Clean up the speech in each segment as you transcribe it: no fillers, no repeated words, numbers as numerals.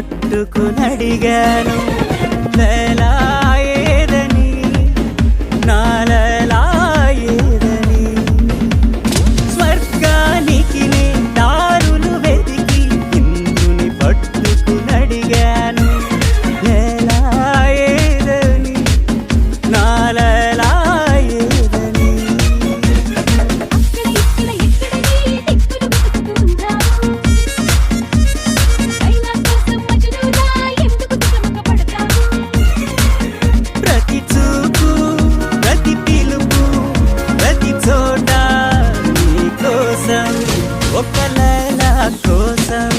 పట్టుకునడిగాను లేలా ఏదని నా లేలా ఏదని స్వర్గానికి నే దారులు వెతికి ఇంద్రుని పట్టుకునడిగాను లేలా ఏదని నా లేలా ఏదని ప్రతి చూపు ప్రతి పిలుపు ప్రతి చోట నీ కోసం ఒక లైలా కోసం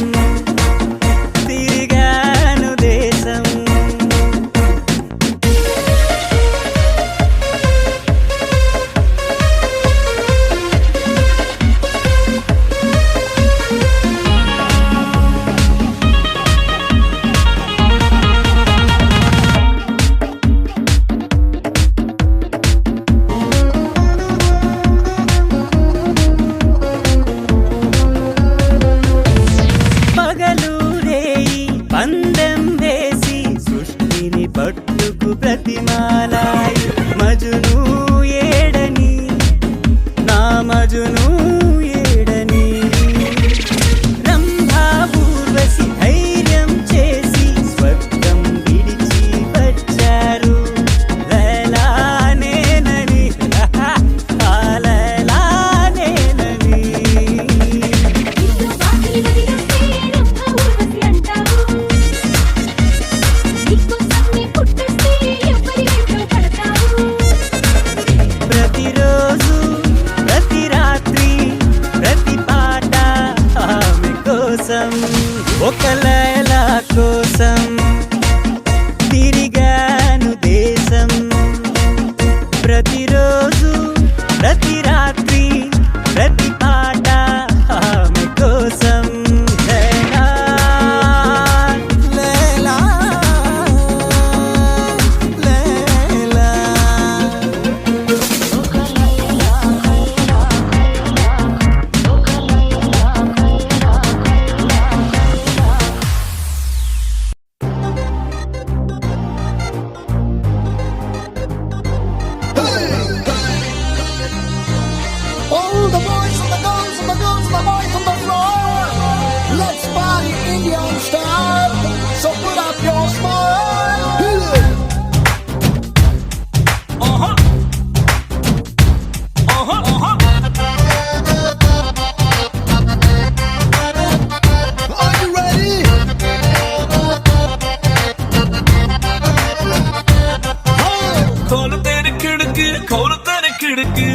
తిరిగాను దేశం పగలు రేయి పందెం వేసి సృష్టిని పట్టుకు ప్రతిమాలాయి మజును ఏడని నా మజును ఏడని రంభా ఊర్వశి ధైర్యం చేసి స్వర్గం విడిచి వచ్చారు లైలా నేనని ఆ లైలా నేనని ప్రతిరోజు ప్రతి రాత్రి ప్రతి పాట ఆమె కోసం ఒక లైలా కోసం తిరిగాను దేశం ప్రతిరోజు ప్రతి రాత్రి ప్రతి పాట ఆమె కోసం Laila Laila Laila All the boys and the girls and the girls and the boys on the floor. Let's party Indian style. So put up your smile. Are you ready? खोल तेरी खिड़की